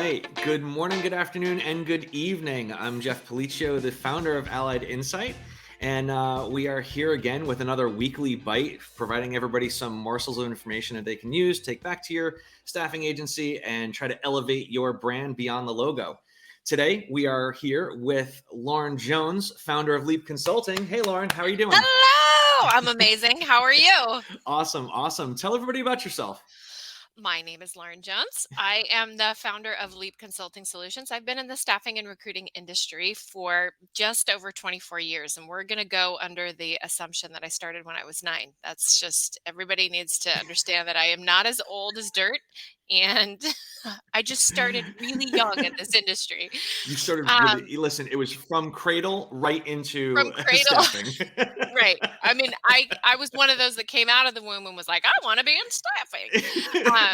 right. Good morning, good afternoon, and good evening. I'm Jeff Policio, the founder of Allied Insight, and we are here again with another weekly bite, providing everybody some morsels of information that they can use, take back to your staffing agency, and try to elevate your brand beyond the logo. Today, we are here with Lauren Jones, founder of Leap Consulting. Hey, Lauren, how are you doing? Hello, I'm amazing. How are you? Awesome, awesome. Tell everybody about yourself. My name is Lauren Jones. I am the founder of Leap Consulting Solutions. I've been in the staffing and recruiting industry for just over 24 years, and we're going to go under the assumption that I started when I was 9. That's just everybody needs to understand that I am not as old as dirt, and I just started really young in this industry. You started Um, really, listen, it was from cradle right into from cradle. staffing. Right. I mean, I was one of those that came out of the womb and was like, I want to be in staffing. Um,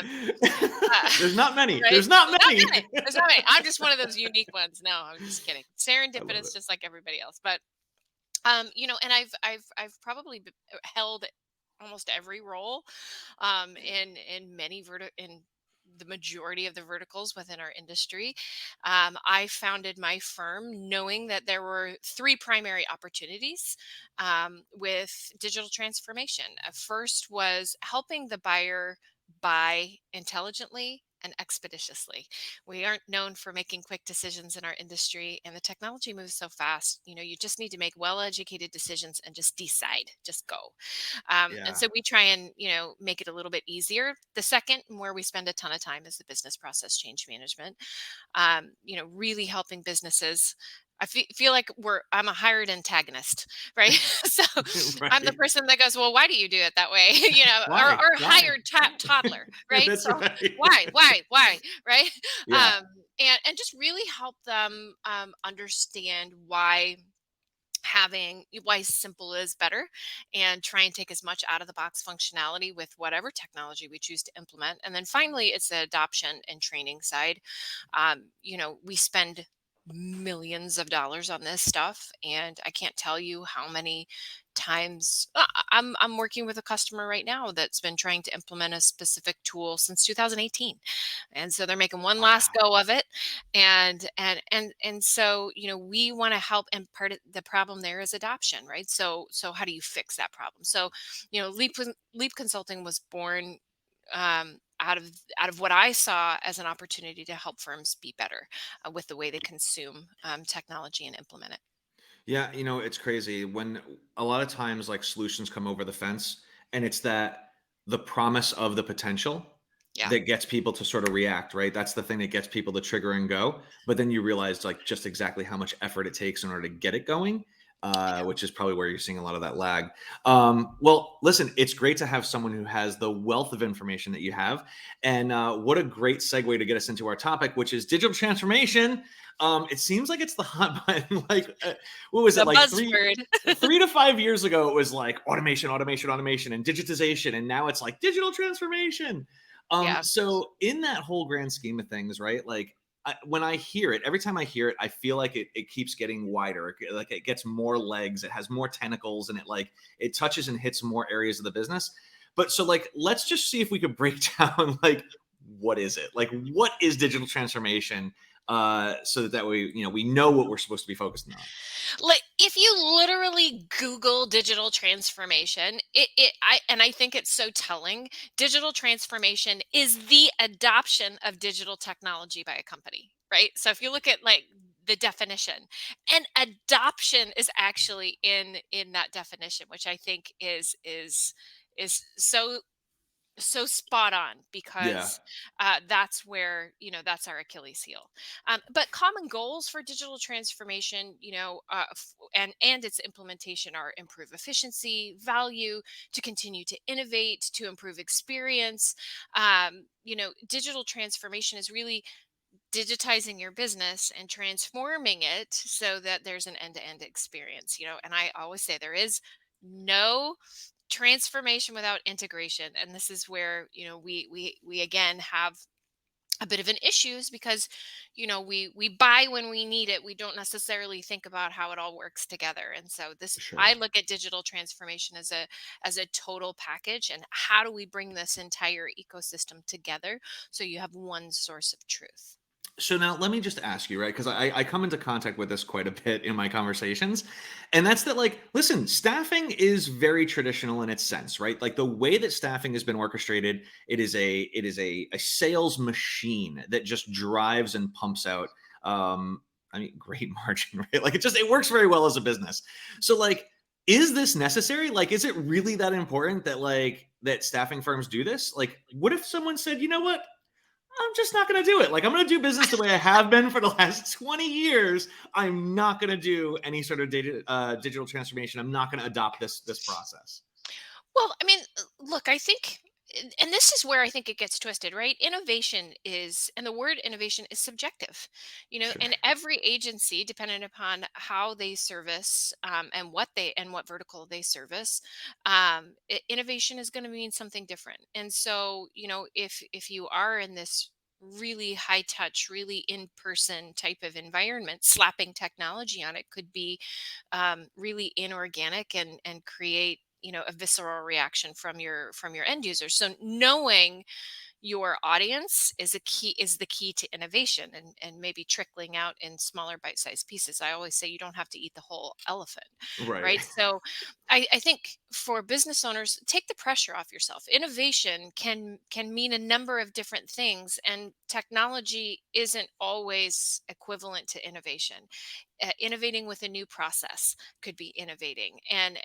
There's not many. right? There's not There's not many. many. There's not many. I'm just one of those unique ones. No, I'm just kidding. I love Serendipitous, it. just like everybody else. But and I've probably held almost every role in in the majority of the verticals within our industry. I founded my firm knowing that there were three primary opportunities with digital transformation. First was helping the buyer buy intelligently and expeditiously. We aren't known for making quick decisions in our industry, and the technology moves so fast. You just need to make well-educated decisions and just decide, just go. And Yeah. so we try and make it a little bit easier. The second, and where we spend a ton of time, is the business process change management. Really helping businesses. I feel like I'm a hired antagonist, right? So I'm the Right. person that goes, well, why do you do it that way? Why? Or Why? hired toddler, right? That's So right. why, right? Yeah. And just really help them understand why simple is better, and try and take as much out of the box functionality with whatever technology we choose to implement. And then finally, it's the adoption and training side. We spend millions of dollars on this stuff, and I can't tell you how many times I'm working with a customer right now that's been trying to implement a specific tool since 2018, and so they're making one last Wow. go of it. And so we want to help, and part of the problem there is adoption, right? So how do you fix that problem? So Leap Consulting was born out of what I saw as an opportunity to help firms be better with the way they consume technology and implement it. Yeah, it's crazy when a lot of times like solutions come over the fence and it's that the promise of the potential Yeah. that gets people to sort of react, right? That's the thing that gets people to trigger and go. But then you realize like just exactly how much effort it takes in order to get it going, I know. which is probably where you're seeing a lot of that lag. Well, listen, it's great to have someone who has the wealth of information that you have. And what a great segue to get us into our topic, which is digital transformation. It seems like it's the hot button. Like, what was it The like buzzword. 3 to 5 years ago? It was like automation, automation, automation, and digitization, and now it's like digital transformation. Yeah. So in that whole grand scheme of things, right? Like when I hear it, every time I hear it, I feel like it keeps getting wider. Like it gets more legs, it has more tentacles, and it touches and hits more areas of the business. But so like, let's just see if we could break down like what is it? Like what is digital transformation? So that way, we know what we're supposed to be focusing on. Like, if you literally Google digital transformation, I think it's so telling. Digital transformation is the adoption of digital technology by a company, right? So if you look at like the definition, and adoption is actually in that definition, which I think is so spot on, Yeah, because that's where that's our Achilles heel. But common goals for digital transformation, and its implementation, are improve efficiency, value, to continue to innovate, to improve experience. Digital transformation is really digitizing your business and transforming it so that there's an end-to-end experience. And I always say there is no transformation without integration, and this is where we again have a bit of an issues, because we buy when we need it. We don't necessarily think about how it all works together. And so this I sure. look at digital transformation as a total package, and how do we bring this entire ecosystem together so you have one source of truth. So now let me just ask you, right? Because I come into contact with this quite a bit in my conversations. And that's that, like, listen, staffing is very traditional in its sense, right? Like the way that staffing has been orchestrated, it is a sales machine that just drives and pumps out great margin, right? Like it works very well as a business. So like, is this necessary? Like, is it really that important that that staffing firms do this? Like, what if someone said, you know what? I'm just not going to do it. Like, I'm going to do business the way I have been for the last 20 years. I'm not going to do any sort of digital transformation. I'm not going to adopt this process. Well, I mean, look, I think, and this is where I think it gets twisted, right? Innovation is, and the word innovation is subjective, Sure. and every agency, depending upon how they service and what vertical they service, innovation is going to mean something different. And so, if you are in this really high touch, really in person type of environment, slapping technology on it could be really inorganic and create a visceral reaction from your end users. So knowing your audience is the key to innovation, and maybe trickling out in smaller bite-sized pieces. I always say you don't have to eat the whole elephant, Right. right? So I think for business owners, take the pressure off yourself. Innovation can mean a number of different things, and technology isn't always equivalent to innovation. Innovating with a new process could be innovating, and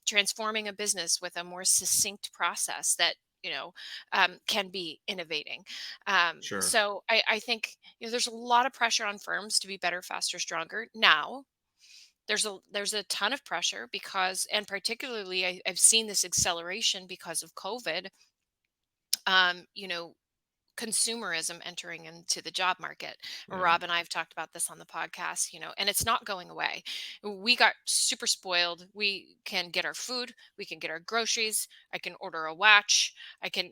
transforming a business with a more succinct process that can be innovating. Sure. So I think there's a lot of pressure on firms to be better, faster, stronger. Now there's a ton of pressure because, and particularly I've seen this acceleration because of COVID. Um, you know, Consumerism entering into the job market. Yeah. Rob and I have talked about this on the podcast, and it's not going away. We got super spoiled. We can get our food, we can get our groceries, I can order a watch, I can,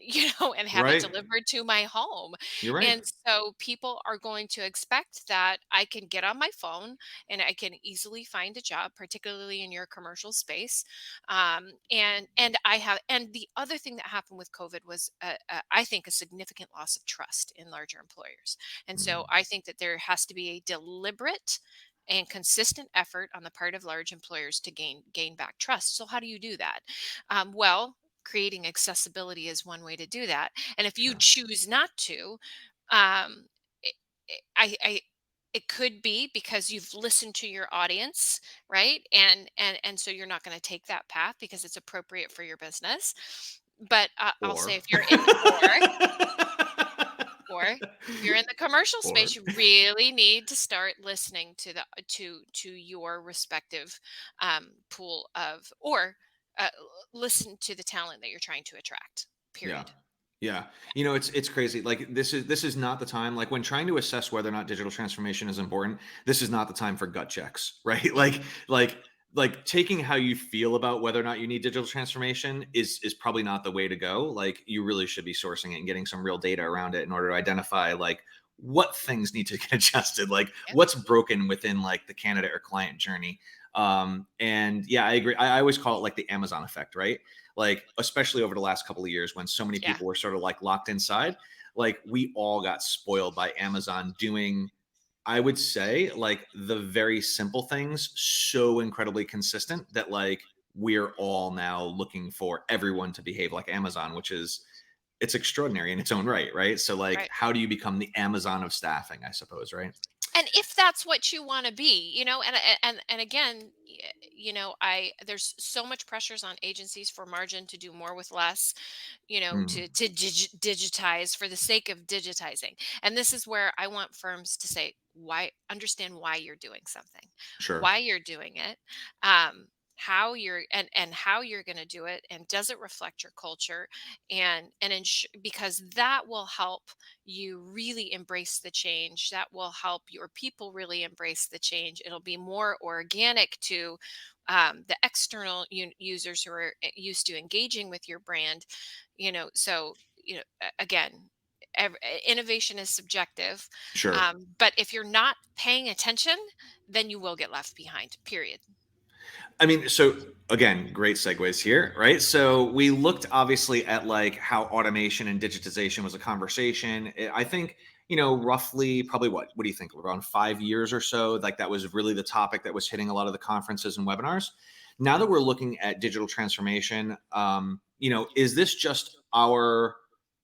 and have it Right. delivered to my home. You're right. And so people are going to expect that I can get on my phone and I can easily find a job, particularly in your commercial space. And the other thing that happened with COVID was, I think, a significant loss of trust in larger employers. And so Mm, I think that there has to be a deliberate and consistent effort on the part of large employers to gain back trust. So how do you do that? Well, creating accessibility is one way to do that. And if you sure. choose not to, um, it, I it could be because you've listened to your audience, right? And so you're not going to take that path because it's appropriate for your business. But I'll say, Or. if you're in, or if you're in the commercial Or. space, you really need to start listening to your respective pool of, or listen to the talent that you're trying to attract. Yeah. Period. Yeah. It's crazy. Like this is not the time. Like when trying to assess whether or not digital transformation is important, this is not the time for gut checks, right? Like like taking how you feel about whether or not you need digital transformation is probably not the way to go. Like you really should be sourcing it and getting some real data around it in order to identify like what things need to get adjusted, like Yep. what's broken within like the candidate or client journey. And yeah, I agree. I always call it like the Amazon effect, right? Like especially over the last couple of years when so many Yeah. people were sort of like locked inside, like we all got spoiled by Amazon doing, I would say, like the very simple things so incredibly consistent that like we're all now looking for everyone to behave like Amazon, which is, it's extraordinary in its own right, right? So like Right. how do you become the Amazon of staffing, I suppose, right? And if that's what you want to be, and again, I there's so much pressures on agencies for margin to do more with less, Mm, to digitize for the sake of digitizing. And this is where I want firms to say, why, understand why you're doing something, sure. why you're doing it, um how you're going to do it, and does it reflect your culture, because that will help you really embrace the change. That will help your people really embrace the change. It'll be more organic to the external users who are used to engaging with your brand. So again, innovation is subjective, Sure. but if you're not paying attention, then you will get left behind. Period. I mean, so again, great segues here, right? So we looked obviously at like how automation and digitization was a conversation. I think, roughly probably what do you think, around 5 years or so, like that was really the topic that was hitting a lot of the conferences and webinars. Now that we're looking at digital transformation, is this just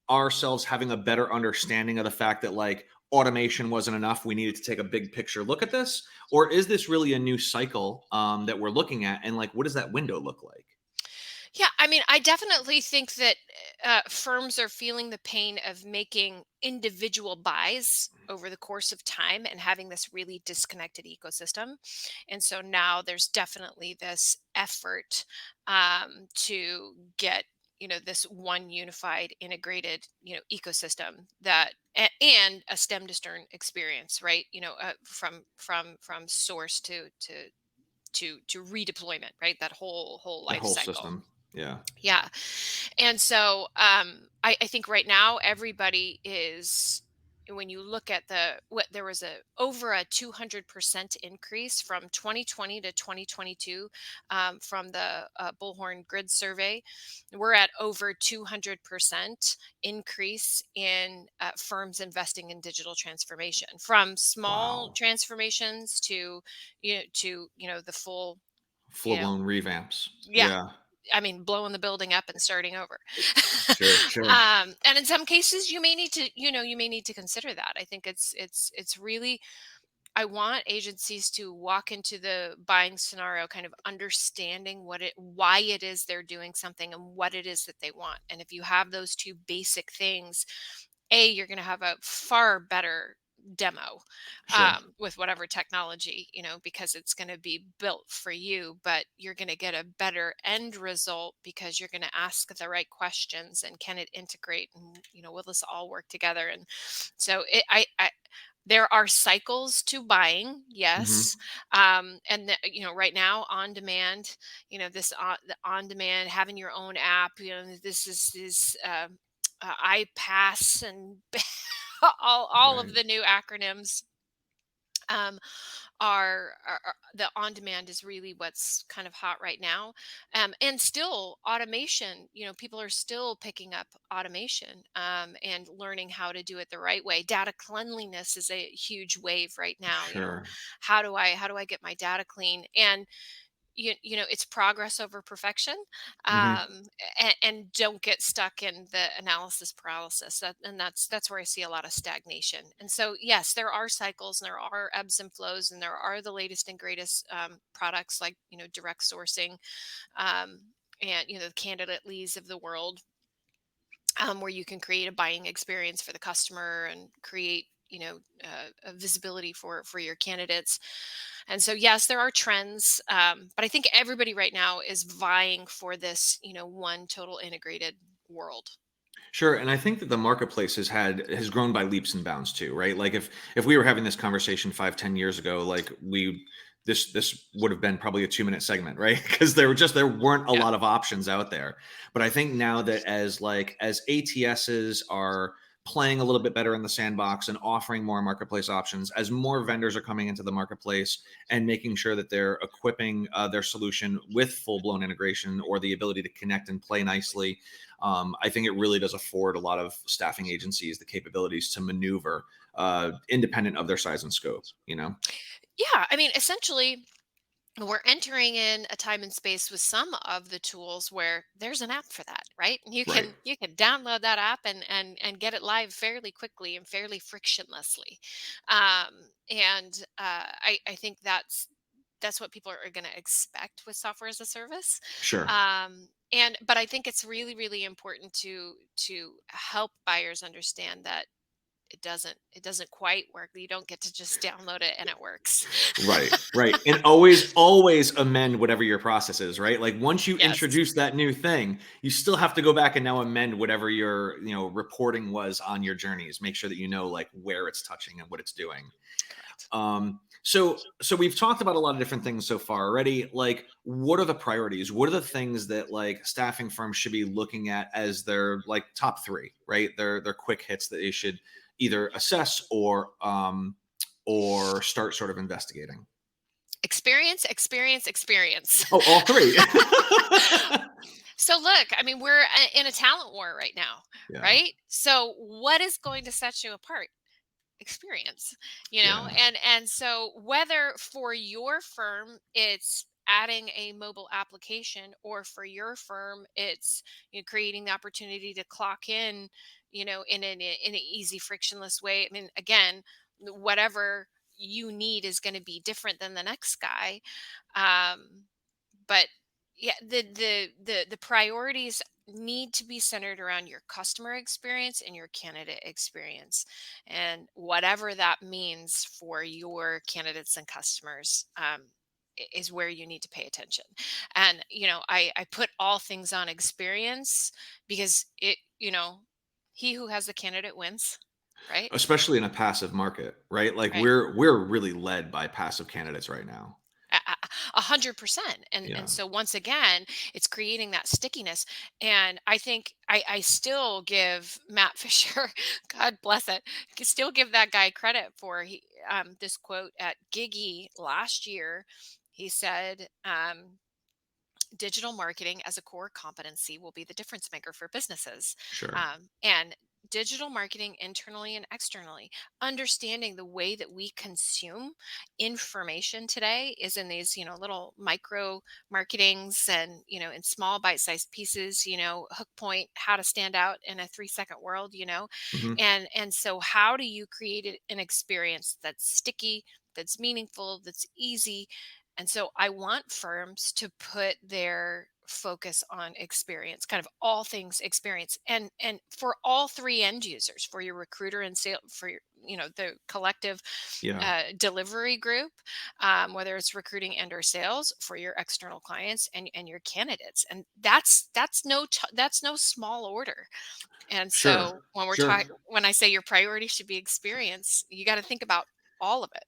ourselves having a better understanding of the fact that like automation wasn't enough, we needed to take a big picture look at this, or is this really a new cycle that we're looking at, and like what does that window look like? Yeah, I mean, I definitely think that firms are feeling the pain of making individual buys over the course of time and having this really disconnected ecosystem. And so now there's definitely this effort to get this one unified integrated ecosystem and a stem to stern experience, right? From source to redeployment, right? That whole That life whole cycle. system. Yeah. Yeah. And so I think right now everybody is, when you look at there was over a 200% increase from 2020 to 2022 from the Bullhorn Grid Survey. We're at over 200% increase in firms investing in digital transformation, from small Wow. transformations to the full, Full you know, blown revamps. yeah, Yeah. I mean, blowing the building up and starting over. Sure, sure. And in some cases, you may need to consider that. I think it's really. I want agencies to walk into the buying scenario kind of understanding why it is they're doing something and what it is that they want. And if you have those two basic things, you're going to have a far better demo Sure. with whatever technology, because it's going to be built for you, but you're going to get a better end result because you're going to ask the right questions, and can it integrate, and will this all work together? And so there are cycles to buying, yes. Hmm. Right now, on demand, this the on demand, having your own app, this is iPass and all of Right. the new acronyms um, the on demand is really what's kind of hot right now. And still automation, people are still picking up automation and learning how to do it the right way. Data cleanliness is a huge wave right now. Sure. How do I get my data clean? And it's progress over perfection. Hmm. And don't get stuck in the analysis paralysis, and that's where I see a lot of stagnation. And so yes, there are cycles, and there are ebbs and flows, and there are the latest and greatest products like direct sourcing, um, and the candidate leads of the world, where you can create a buying experience for the customer and create a visibility for your candidates. And so yes, there are trends, but I think everybody right now is vying for this one total integrated world. Sure, and I think that the marketplace has grown by leaps and bounds too, right? Like if we were having this conversation 5, 10 years ago, like this would have been probably a 2 minute segment, right? Because there weren't a Yeah. lot of options out there. But I think now that as ATSs are playing a little bit better in the sandbox and offering more marketplace options, as more vendors are coming into the marketplace and making sure that they're equipping their solution with full blown integration or the ability to connect and play nicely, I think it really does afford a lot of staffing agencies the capabilities to maneuver independent of their size and scope. Yeah, I mean, essentially we're entering in a time and space with some of the tools where there's an app for that, right? And you Right. can you can download that app and get it live fairly quickly and fairly frictionlessly. I think that's what people are going to expect with software as a service. Sure. But I think it's really really important to help buyers understand that it doesn't quite work. You don't get to just download it and it works. Right. Right. And always amend whatever your process is, right? Like once you Yes. introduce that new thing, you still have to go back and now amend whatever your, reporting was on your journeys. Make sure that you know like where it's touching and what it's doing. Correct. So we've talked about a lot of different things so far already. Like, what are the priorities? What are the things that like staffing firms should be looking at as their like top three, right? Their quick hits that they should either assess or start sort of investigating. Experience, experience, experience. Oh, all three. So look, I mean, we're in a talent war right now, Yeah. right? So what is going to set you apart? experience, Yeah. and so whether for your firm it's adding a mobile application, or for your firm it's creating the opportunity to clock in, in an easy frictionless way. I mean, again, whatever you need is going to be different than the next guy. Um, but yeah, the priorities need to be centered around your customer experience and your candidate experience, and whatever that means for your candidates and customers, is where you need to pay attention. And I put all things on experience, because he who has the candidate wins, right? Especially in a passive market, right? Like Right. we're really led by passive candidates right now. A 100%. And Yeah. so once again, it's creating that stickiness. And I think I still give Matt Fisher, God bless it, still give that guy credit for this quote at Gigi last year. He said, digital marketing as a core competency will be the difference maker for businesses. Sure. And digital marketing internally and externally, understanding the way that we consume information today is in these, little micro marketings, and, in small bite-sized pieces, hook point, how to stand out in a 3-second world, Hmm. and so how do you create an experience that's sticky, that's meaningful, that's easy? And so I want firms to put their focus on experience, kind of all things experience, and for all three end users, for your recruiter and sale, for your, the collective Yeah. delivery group, whether it's recruiting and or sales, for your external clients and your candidates. And that's no small order. And Sure. so when we're Sure. talking, when I say your priority should be experience, you got to think about all of it.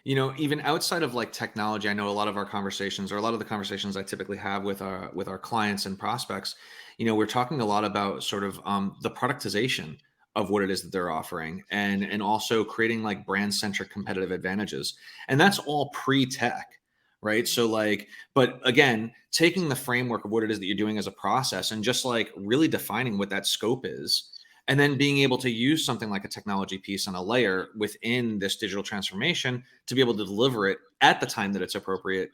Even outside of like technology, I know a lot of our conversations, or a lot of the conversations I typically have with our clients and prospects, we're talking a lot about sort of the productization of what it is that they're offering, and also creating like brand centric competitive advantages, and that's all pre tech, right? Mhm. So like, but again, taking the framework of what it is that you're doing as a process and just like really defining what that scope is, and then being able to use something like a technology piece on a layer within this digital transformation to be able to deliver it at the time that it's appropriate,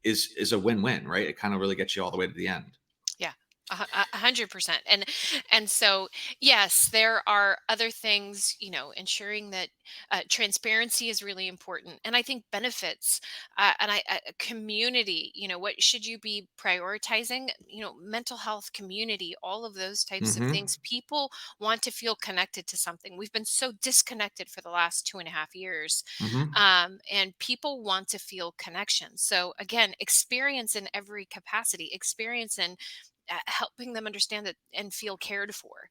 is a win-win, right? It kind of really gets you all the way to the end. Yeah, 100%. And so, yes, there are other things, ensuring that transparency is really important. And I think benefits, and community, what should you be prioritizing? Mental health, community, all of those types of Hmm. things. People want to feel connected to something. We've been so disconnected for the last 2.5 years, Hmm. and people want to feel connection. So again, experience in every capacity, experience in helping them understand that and feel cared for,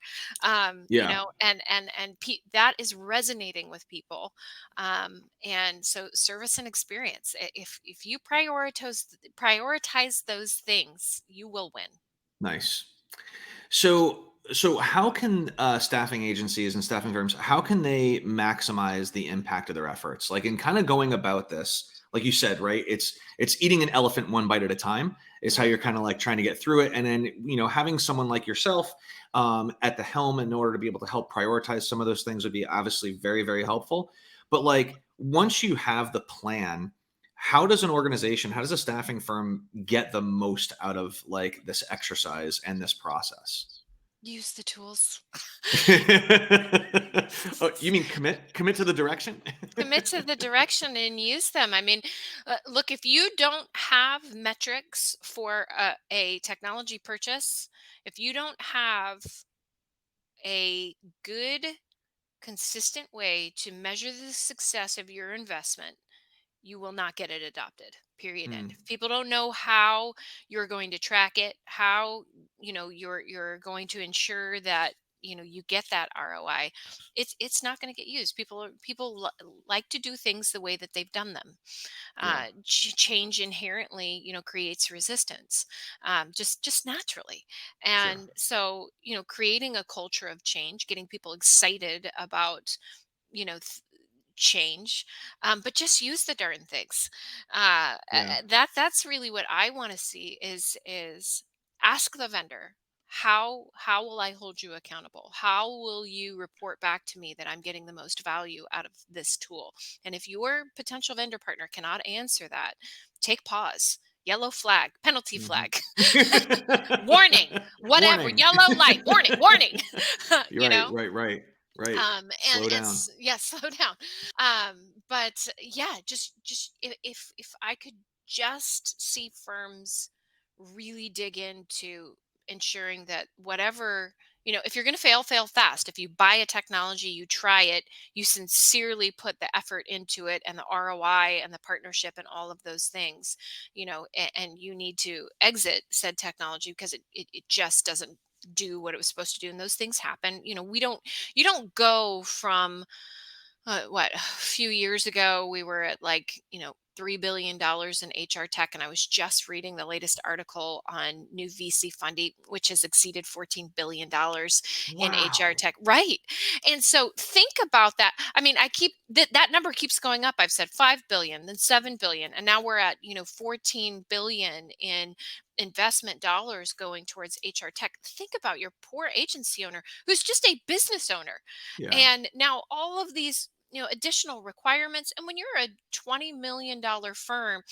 Yeah. that is resonating with people. And so service and experience, if you prioritize those things, you will win. Nice. So how can staffing agencies and staffing firms, how can they maximize the impact of their efforts? Like in kind of going about this, like you said, right? It's eating an elephant one bite at a time is how Hmm. you're kind of like trying to get through it. And then, having someone like yourself at the helm in order to be able to help prioritize some of those things would be obviously very, very helpful. But like once you have the plan, how does an organization, how does a staffing firm get the most out of like this exercise and this process? Use the tools. Oh, you mean commit to the direction? Commit to the direction and use them. I mean, look, if you don't have metrics for a technology purchase, if you don't have a good, consistent way to measure the success of your investment, you will not get it adopted. Period. End. Mm, If people don't know how you're going to track it, how you're going to ensure that you get that ROI, it's not going to get used. Like to do things the way that they've done them. yeah, Change inherently, creates resistance, just naturally. sure. And so, creating a culture of change, getting people excited about you know th- change, but just use the darn things. Yeah. That's really what I want to see is ask the vendor, how will I hold you accountable? How will you report back to me that I'm getting the most value out of this tool? And if your potential vendor partner cannot answer that, take pause. Yellow flag, penalty Mhm. flag, warning, whatever, Warning. yellow light, warning, warning. You're you right, know, right, right, right. and Slow down. it's yeah, slow down. But yeah, just if I could just see firms really dig into ensuring that whatever, if you're going to fail, fail fast. If you buy a technology, you try it, you sincerely put the effort into it and the ROI and the partnership and all of those things, and you need to exit said technology because it just doesn't do what it was supposed to do, and those things happen. You don't go from what, a few years ago we were at, like, $3 billion in HR tech, and I was just reading the latest article on new VC funding, which has exceeded $14 billion in HR Wow. tech. Right. And so think about that. I mean, I keep that number keeps going up. I've said 5 billion, then 7 billion, and now we're at 14 billion in investment dollars going towards HR tech. Think about your poor agency owner who's just a business owner, Yeah. and now all of these additional requirements. And when you're a $20 million firm,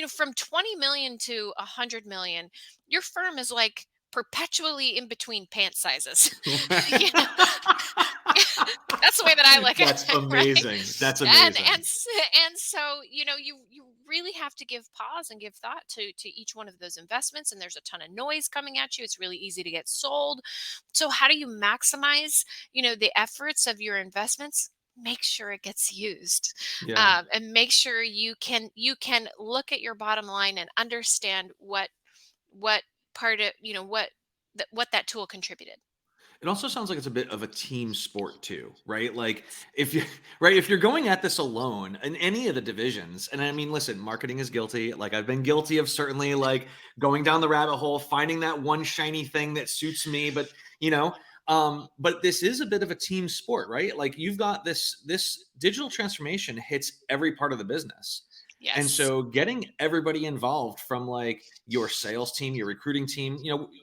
from 20 million to 100 million, your firm is like perpetually in between pant sizes. you know that's the way that I look at That's it, right? amazing. That's and amazing. and s- and so you really have to give pause and give thought to each one of those investments. And there's a ton of noise coming at you. It's really easy to get sold. So how do you maximize the efforts of your investments? Make sure it gets used, Yeah. and make sure you can look at your bottom line and understand what part of what that tool contributed. It also sounds like it's a bit of a team sport too, right? Like if you right, if you're going at this alone in any of the divisions, and I mean, listen, marketing is guilty. Like I've been guilty of certainly like going down the rabbit hole, finding that one shiny thing that suits me, but you know, but this is a bit of a team sport, right? Like you've got this digital transformation hits every part of the business. And Yes. so getting everybody involved from like your sales team, your recruiting team,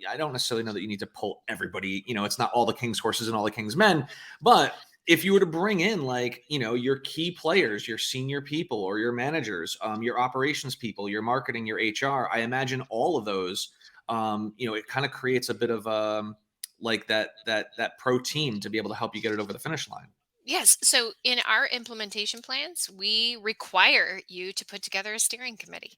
I don't necessarily know that you need to pull everybody, it's not all the king's horses and all the king's men, but if you were to bring in like, your key players, your senior people or your managers, your operations people, your marketing, your HR, I imagine all of those, it kind of creates a bit of like that pro team to be able to help you get it over the finish line. Yes. So in our implementation plans, we require you to put together a steering committee.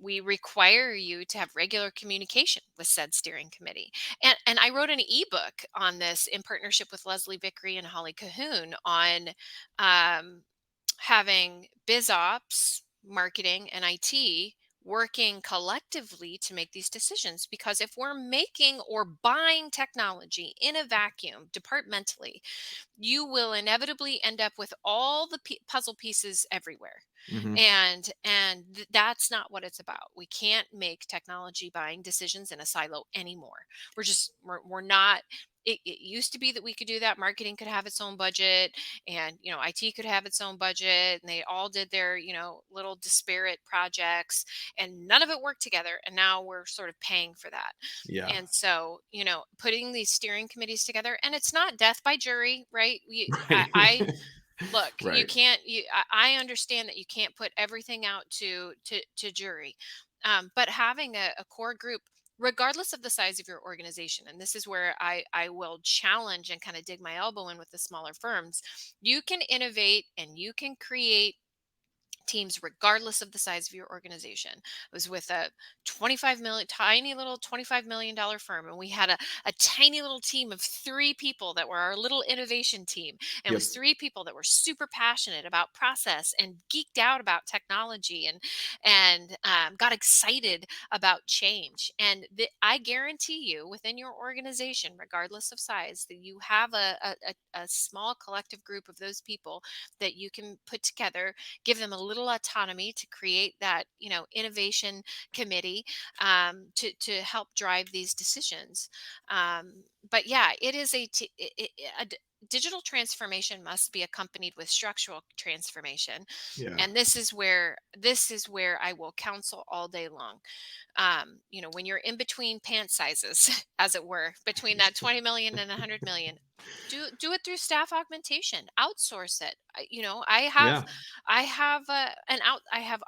We require you to have regular communication with said steering committee. And I wrote an ebook on this in partnership with Leslie Vickery and Holly Cahoon on um, having biz ops, marketing, and IT working collectively to make these decisions. Because if we're making or buying technology in a vacuum departmentally, you will inevitably end up with all the puzzle pieces everywhere. Hmm. And that's not what it's about. We can't make technology buying decisions in a silo anymore. We're not. It used to be that we could do that. Marketing could have its own budget, and IT could have its own budget, and they all did their little disparate projects, and none of it worked together. And now we're sort of paying for that. Yeah. And so, putting these steering committees together, and it's not death by jury, right? I Right. look, you Right. can't, I understand that you can't put everything out to jury. But having a core group, regardless of the size of your organization, and this is where I will challenge and kind of dig my elbow in with the smaller firms, you can innovate and you can create teams regardless of the size of your organization. I was with a 25 million, tiny little $25 million firm, and we had a tiny little team of three people that were our little innovation team. And it was Yep. three people that were super passionate about process and geeked out about technology, and got excited about change. And I guarantee you, within your organization, regardless of size, that you have a small collective group of those people that you can put together, give them a little autonomy to create that innovation committee, to help drive these decisions. But yeah, it is digital transformation must be accompanied with structural transformation. Yeah. And this is where I will counsel all day long. When you're in between pant sizes, as it were, between that 20 million and 100 million, do it through staff augmentation, outsource it. Yeah. I have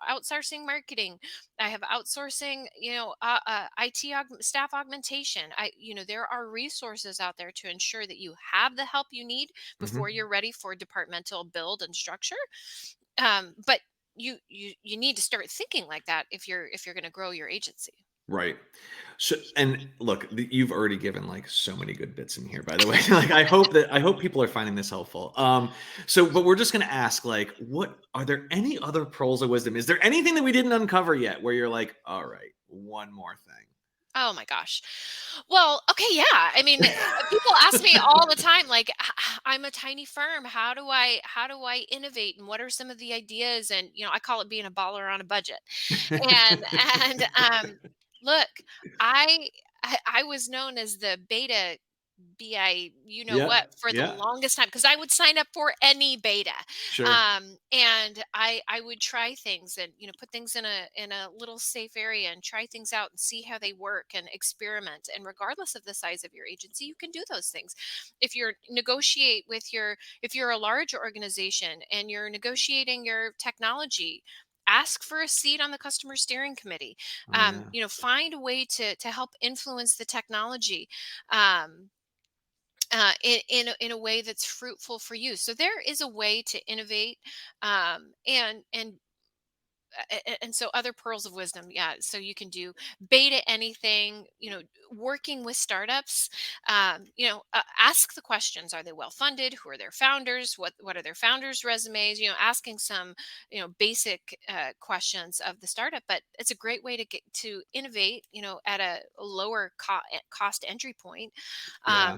outsourcing marketing, I have outsourcing, staff augmentation. There are resources out there to ensure that you have the help you need before Hmm. you're ready for departmental build and structure. But you need to start thinking like that if you're going to grow your agency. Right. So, and look, you've already given like so many good bits in here, by the way. Like, I hope people are finding this helpful. So, but we're just going to ask, like, what are there any other pearls of wisdom? Is there anything that we didn't uncover yet where you're like, all right, one more Oh my gosh. Well, okay, yeah. I mean, people ask me thing? all the time, like, I'm a tiny firm. How do I innovate, and what are some of the ideas? And I call it being a baller on a budget. And and look, I I was known as the beta BI, Yeah. what, for the Yeah. longest time, because I would sign up for any beta. Sure. And I would try things, and put things in a little safe area and try things out and see how they work and experiment. And regardless of the size of your agency, you can do those things. If you're a large organization and you're negotiating your technology, ask for a seat on the customer steering committee. Oh, yeah. Find a way to help influence the technology. Um, in a way that's fruitful for you. So there is a way to innovate, and so other pearls of wisdom, yeah. So you can do beta anything, working with startups. Ask the questions: are they well funded? Who are their founders? What are their founders resumes? Asking some basic questions of the startup. But it's a great way to get to innovate, at a lower cost entry point. Yeah.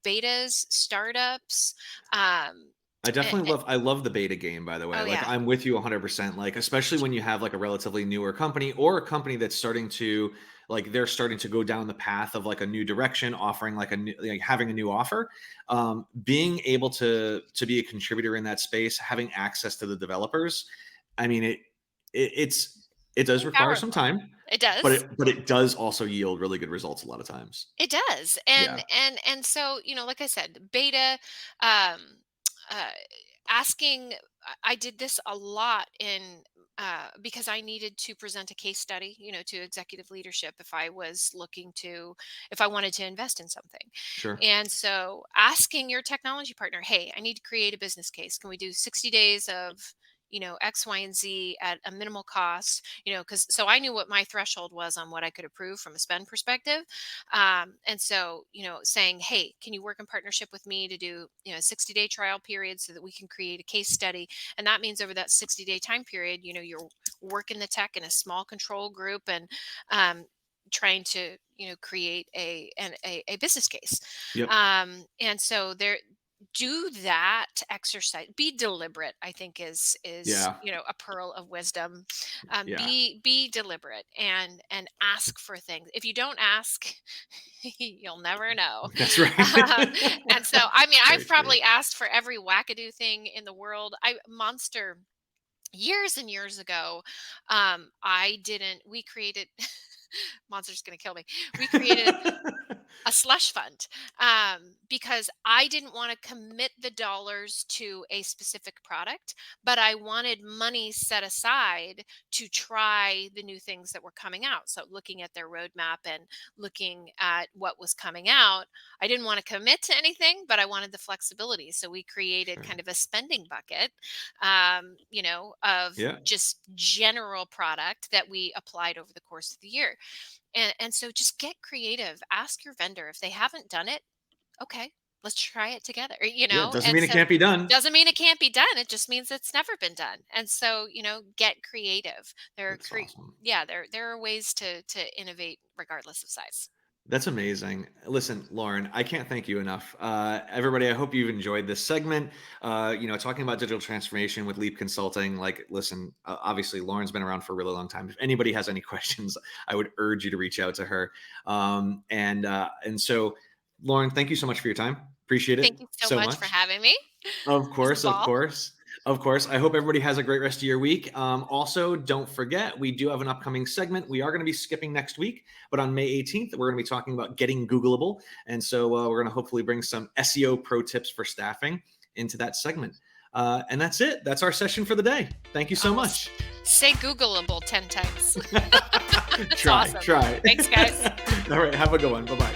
Betas, startups. um eh, eh, I love the beta game, by the way. oh Like, yeah. I'm with you 100%. Like, especially when you have like a relatively newer company or a company that's starting to, like, they're starting to go down the path of like a new direction, offering like a new, like having a new offer. Being able to be a contributor in that space, having access to the developers. I mean, it does Very require some powerful. time, It but does. it does also yield really good results a lot of times. It does. Yeah. And so, like I said, beta, um uh asking. I did this a lot in because I needed to present a case study, to executive leadership if I wanted to invest in something. Sure. And so asking your technology partner, hey, I need to create a business case. Can we do 60 days of X, Y, and Z at a minimal cost? Because so I knew what my threshold was on what I could approve from a spend perspective. And so, saying, hey, can you work in partnership with me to do, a 60-day trial period so that we can create a case study? And that means over that 60-day time period, you're working the tech in a small control group, and trying to, create a business case. Yep. And so there, do that exercise. Be deliberate, I think, is Yeah. a pearl of wisdom. Yeah. Be deliberate, and ask for things. If you don't ask, you'll never know. That's right. um, and so, I mean, Very I've true. probably asked for every wackadoo thing in the world. I Monster, years and years ago, I didn't we created Monster's gonna kill me. We created a slush fund, because I didn't want to commit the dollars to a specific product, but I wanted money set aside to try the new things that were coming out. So, looking at their roadmap and looking at what was coming out, I didn't want to commit to anything, but I wanted the flexibility. So, we created Sure. kind of a spending bucket, of Yeah. just general product that we applied over the course of the year. And so just get creative. Ask your vendor if they haven't done it. Okay, let's try it together. Yeah. Doesn't And mean it so, can't be done. doesn't mean it can't be done. It just means it's never been done. And so, get creative. That's awesome. Yeah, there are ways to innovate regardless of size. That's amazing. Listen, Lauren, I can't thank you enough. Everybody, I hope you've enjoyed this segment. Talking about digital transformation with Leap Consulting. Like, listen, obviously, Lauren's been around for a really long time. If anybody has any questions, I would urge you to reach out to her. And so, Lauren, thank you so much for your time. Appreciate it Thank you so so much for much. having me. Of This is a course, of ball. course, of course. I hope everybody has a great rest of your week. Also, don't forget, we do have an upcoming segment. We are going to be skipping next week, but on May 18th, we're going to be talking about getting Googleable. And so we're going to hopefully bring some SEO pro tips for staffing into that segment. And that's it. That's our session for the day. Thank you so Oh, much. say Googleable 10 times. That's Try, awesome. try. Thanks, guys. All right. Have a good one. Bye bye.